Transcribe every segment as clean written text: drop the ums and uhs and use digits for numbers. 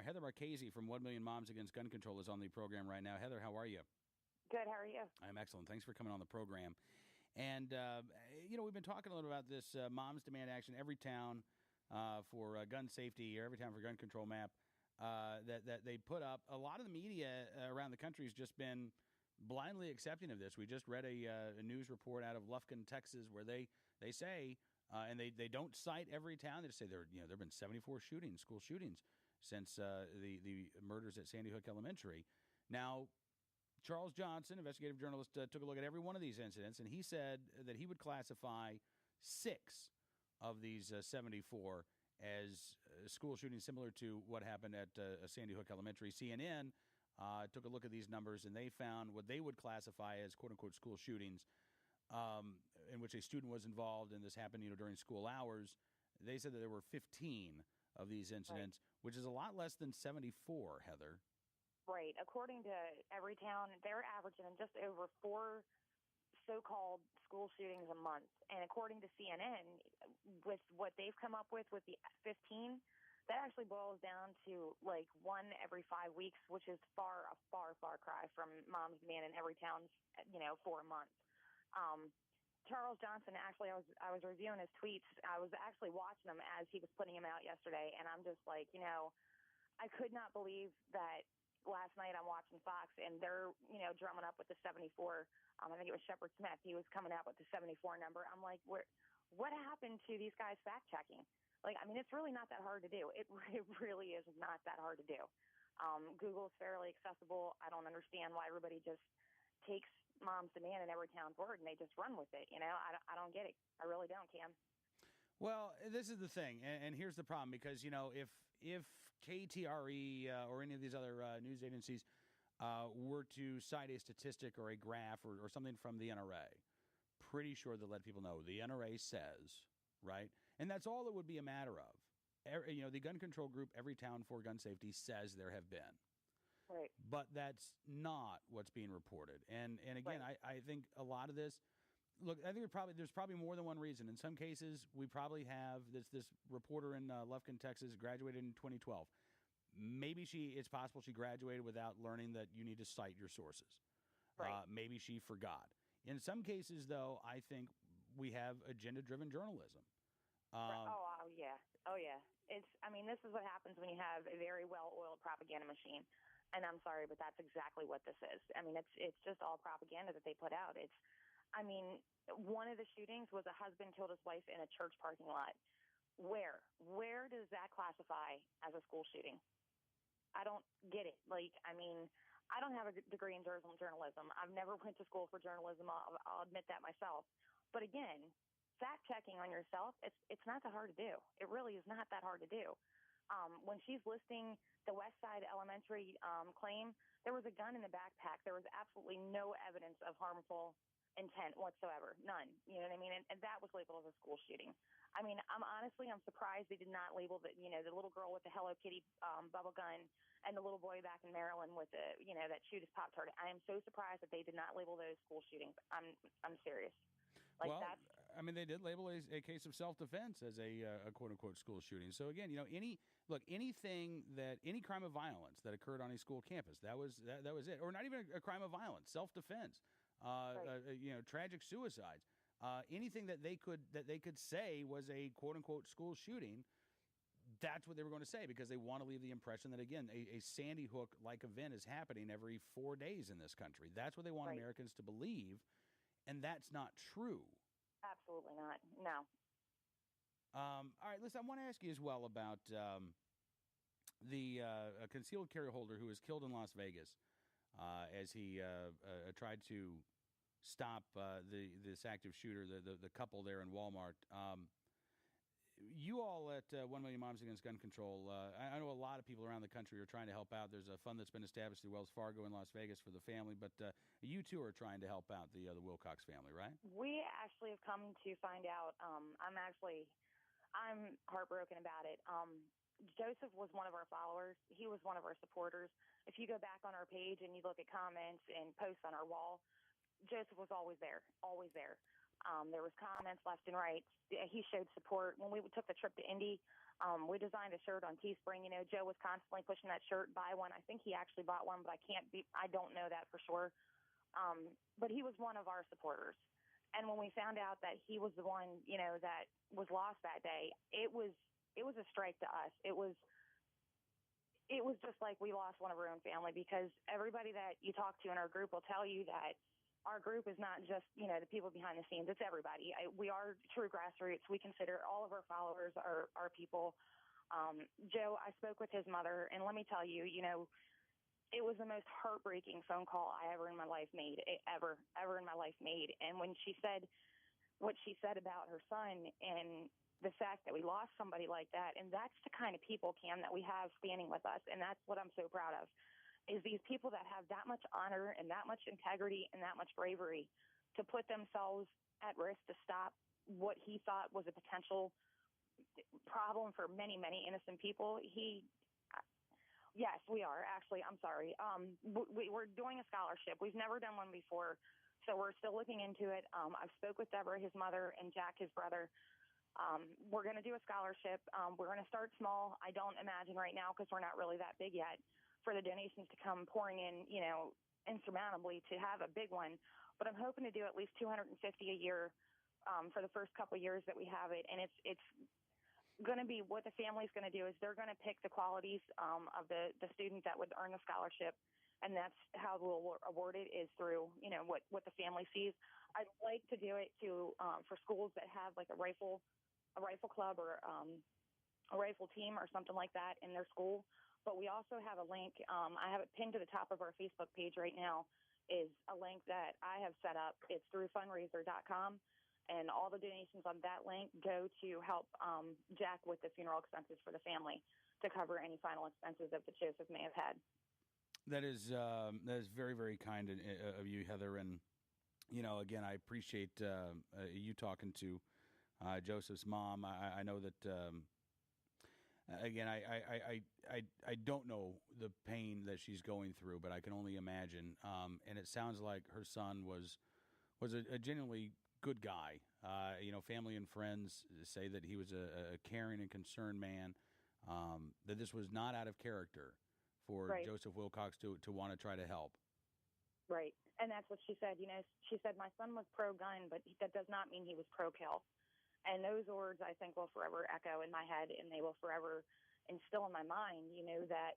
Heather Marchese from 1 Million Moms Against Gun Control is on the program right now. Heather, how are you? Good. How are you? I'm excellent. Thanks for coming on the program. And, we've been talking a little about this Moms Demand Action, Everytown for gun safety, or Everytown for gun control map that they put up. A lot of the media around the country has just been blindly accepting of this. We just read a news report out of Lufkin, Texas, where they say, and they don't cite Everytown. They just say there have been 74 shootings, school shootings, since the murders at Sandy Hook Elementary. Now, Charles Johnson, investigative journalist, took a look at every one of these incidents, and he said that he would classify 6 of these 74 as school shootings similar to what happened at Sandy Hook Elementary. CNN took a look at these numbers, and they found what they would classify as quote-unquote school shootings in which a student was involved, and this happened during school hours. They said that there were 15 of these incidents, which is a lot less than 74, Heather. Right. According to Everytown, they're averaging just over 4 so-called school shootings a month. And according to CNN, with what they've come up with the 15, that actually boils down to like 1 every 5 weeks, which is a far cry from Moms Demand in Everytown's, 4 months. Charles Johnson, actually, I was reviewing his tweets. I was actually watching them as he was putting them out yesterday, and I'm just like, I could not believe that. Last night I'm watching Fox, and they're, drumming up with the 74. I think it was Shepard Smith. He was coming out with the 74 number. I'm like, what happened to these guys fact-checking? It's really not that hard to do. It really is not that hard to do. Google is fairly accessible. I don't understand why everybody just takes Moms Demand in Everytown's word and they just run with it. I don't get it. I really don't, Cam. Well, this is the thing, and here's the problem, because, if KTRE or any of these other news agencies were to cite a statistic or a graph or something from the NRA, pretty sure they'll let people know the NRA says, right? And that's all it would be a matter of. The gun control group, Everytown for Gun Safety, says there have been. Right. But that's not what's being reported. And again, right. I think a lot of this... Look, I think there's probably more than one reason. In some cases, we probably have this reporter in Lufkin, Texas, graduated in 2012. Maybe it's possible she graduated without learning that you need to cite your sources. Right. Maybe she forgot. In some cases, though, I think we have agenda-driven journalism. Oh, yeah. This is what happens when you have a very well-oiled propaganda machine. And I'm sorry, but that's exactly what this is. It's just all propaganda that they put out. One of the shootings was a husband killed his wife in a church parking lot. Where does that classify as a school shooting? I don't get it. I don't have a degree in journalism. I've never went to school for journalism. I'll admit that myself. But again, fact-checking on yourself, it's not that hard to do. It really is not that hard to do. When she's listing the West Side Elementary claim, there was a gun in the backpack. There was absolutely no evidence of harmful intent whatsoever. None. You know what I mean? And that was labeled as a school shooting. I'm surprised they did not label the little girl with the Hello Kitty bubble gun and the little boy back in Maryland with the, that shoot his Pop-Tart. I am so surprised that they did not label those school shootings. I'm serious. They did label a case of self-defense as a quote-unquote school shooting. So again, any crime of violence that occurred on a school campus, that was it. Or not even a crime of violence, self-defense. Right. Tragic suicides, anything that they could say was a quote unquote school shooting. That's what they were going to say, because they want to leave the impression that, again, a Sandy Hook like event is happening every 4 days in this country. That's what they want Americans to believe, and that's not true. Absolutely not. No. All right, listen, I want to ask you as well about the concealed carry holder who was killed in Las Vegas. As he tried to stop this active shooter, the couple there in Walmart. You all at 1 Million Moms Against Gun Control, I know a lot of people around the country are trying to help out. There's a fund that's been established through Wells Fargo in Las Vegas for the family, but you two are trying to help out the Wilcox family, right? We actually have come to find out. I'm heartbroken about it. Joseph was one of our followers. He was one of our supporters. If you go back on our page and you look at comments and posts on our wall, Joseph was always there, always there. There was comments left and right. He showed support. When we took the trip to Indy, We designed a shirt on Teespring. Joe was constantly pushing that shirt, buy one. I think he actually bought one, but I don't know that for sure. But he was one of our supporters. And when we found out that he was the one, that was lost that day, it was a strike to us. It was just like we lost one of our own family, because everybody that you talk to in our group will tell you that our group is not just, the people behind the scenes. It's everybody. We are true grassroots. We consider all of our followers our people. Joe, I spoke with his mother, and let me tell you, it was the most heartbreaking phone call I ever in my life made, ever in my life made. And when she said what she said about her son and the fact that we lost somebody like that, and that's the kind of people, Cam, that we have standing with us, and that's what I'm so proud of, is these people that have that much honor and that much integrity and that much bravery to put themselves at risk to stop what he thought was a potential problem for many, many innocent people. Yes, we are. Actually, I'm sorry. We're doing a scholarship. We've never done one before, so we're still looking into it. I've spoke with Deborah, his mother, and Jack, his brother. We're going to do a scholarship. We're going to start small. I don't imagine right now, because we're not really that big yet, for the donations to come pouring in, insurmountably to have a big one. But I'm hoping to do at least $250 a year for the first couple of years that we have it, and it's going to be what the family's going to do is they're going to pick the qualities of the student that would earn the scholarship, and that's how we'll award it, is through what the family sees. I'd like to do it for schools that have like a rifle club or a rifle team or something like that in their school. But we also have a link. I have it pinned to the top of our Facebook page right now. Is a link that I have set up. It's through fundraiser.com. And all the donations on that link go to help Jack with the funeral expenses for the family, to cover any final expenses that Joseph may have had. That is very, very kind of you, Heather. And, again, I appreciate you talking to Joseph's mom. I know that, again, I don't know the pain that she's going through, but I can only imagine. And it sounds like her son was a genuinely good guy. Family and friends say that he was a caring and concerned man, that this was not out of character for right. Joseph Wilcox to want to try to help. Right. And that's what she said. She said, my son was pro-gun, but that does not mean he was pro-kill. And those words, I think, will forever echo in my head, and they will forever instill in my mind, that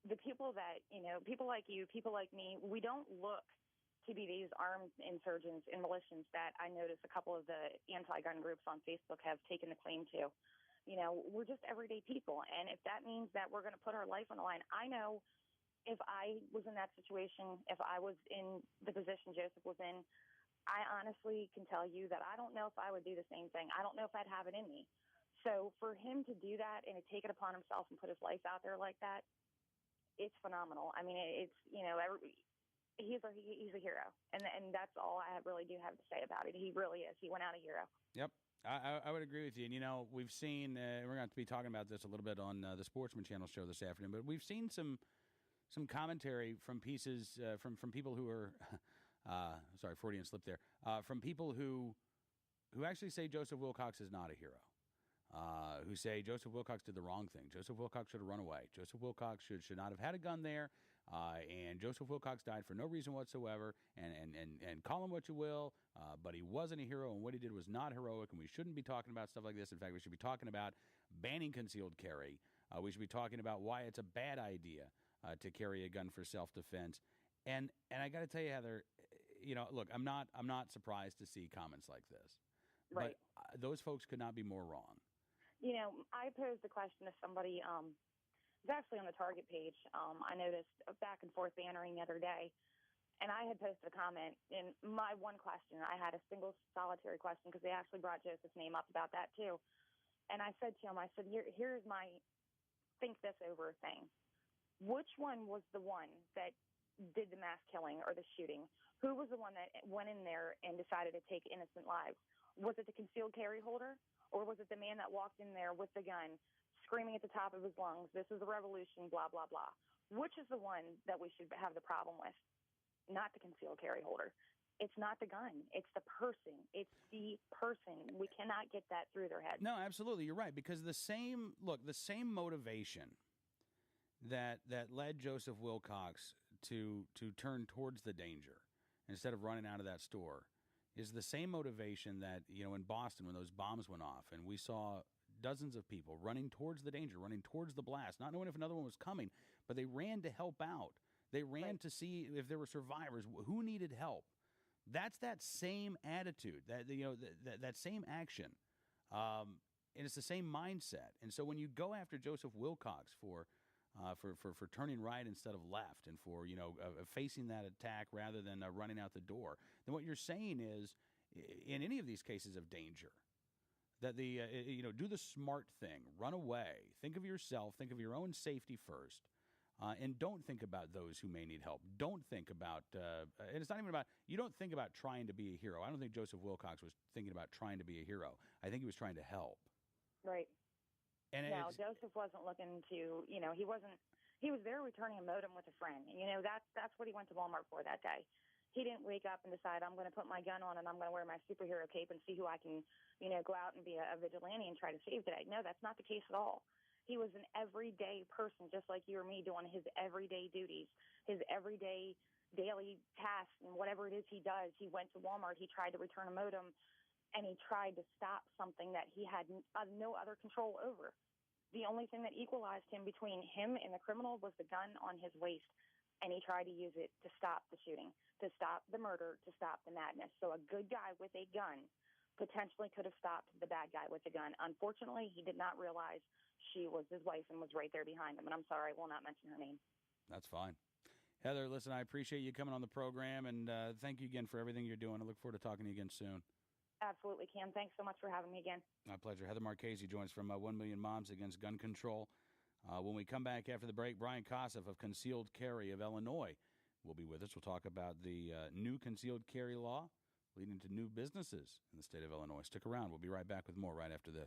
the people that, people like you, people like me, we don't look to be these armed insurgents and militias that I notice a couple of the anti-gun groups on Facebook have taken the claim to. We're just everyday people. And if that means that we're going to put our life on the line, I know if I was in that situation, if I was in the position Joseph was in, I honestly can tell you that I don't know if I would do the same thing. I don't know if I'd have it in me. So for him to do that and to take it upon himself and put his life out there like that, it's phenomenal. I mean, it's, he's a hero, and that's all I really do have to say about it. He really is. He went out a hero. Yep, I would agree with you. And we've seen we're going to be talking about this a little bit on the Sportsman Channel show this afternoon. But we've seen some commentary from pieces from people who are sorry, Freudian slip there, from people who actually say Joseph Wilcox is not a hero. Who say Joseph Wilcox did the wrong thing. Joseph Wilcox should have run away. Joseph Wilcox should not have had a gun there. And Joseph Wilcox died for no reason whatsoever. And call him what you will, but he wasn't a hero, and what he did was not heroic. And we shouldn't be talking about stuff like this. In fact, we should be talking about banning concealed carry. We should be talking about why it's a bad idea to carry a gun for self-defense. And I got to tell you, Heather, look, I'm not surprised to see comments like this. Right. But those folks could not be more wrong. I posed a question to somebody. It was actually on the Target page. I noticed a back and forth bannering the other day, and I had posted a comment. And my one question, I had a single solitary question, because they actually brought Joseph's name up about that too. And I said to him, here's my think this over thing. Which one was the one that did the mass killing or the shooting? Who was the one that went in there and decided to take innocent lives? Was it the concealed carry holder, or was it the man that walked in there with the gun, screaming at the top of his lungs, "This is a revolution, blah, blah, blah"? Which is the one that we should have the problem with? Not the concealed carry holder. It's not the gun. It's the person. It's the person. We cannot get that through their head. No, absolutely, you're right. Because the same motivation that led Joseph Wilcox to turn towards the danger instead of running out of that store is the same motivation that, in Boston when those bombs went off and we saw dozens of people running towards the danger, running towards the blast, not knowing if another one was coming, but they ran to help out. They ran to see if there were survivors who needed help. That's that same attitude, that same action, and it's the same mindset. And so when you go after Joseph Wilcox for turning right instead of left, and for facing that attack rather than running out the door, then what you're saying is, in any of these cases of danger, that do the smart thing, run away, think of yourself, think of your own safety first. And don't think about those who may need help. Don't think about, and it's not even about, you don't think about trying to be a hero. I don't think Joseph Wilcox was thinking about trying to be a hero. I think he was trying to help. Right. And no, Joseph wasn't looking to, he was there returning a modem with a friend. And, that's what he went to Walmart for that day. He didn't wake up and decide, I'm going to put my gun on and I'm going to wear my superhero cape and see who I can, go out and be a vigilante and try to save today. No, that's not the case at all. He was an everyday person, just like you or me, doing his everyday duties, his everyday daily tasks, and whatever it is he does. He went to Walmart, he tried to return a modem, and he tried to stop something that he had no other control over. The only thing that equalized him between him and the criminal was the gun on his waist, and he tried to use it to stop the shooting, to stop the murder, to stop the madness. So a good guy with a gun potentially could have stopped the bad guy with a gun. Unfortunately, he did not realize she was his wife and was right there behind him. And I'm sorry, I will not mention her name. That's fine. Heather, listen, I appreciate you coming on the program, and thank you again for everything you're doing. I look forward to talking to you again soon. Absolutely, Cam. Thanks so much for having me again. My pleasure. Heather Marchese joins from 1 Million Moms Against Gun Control. When we come back after the break, Brian Kossoff of Concealed Carry of Illinois will be with us. We'll talk about the new concealed carry law leading to new businesses in the state of Illinois. Stick around. We'll be right back with more right after this.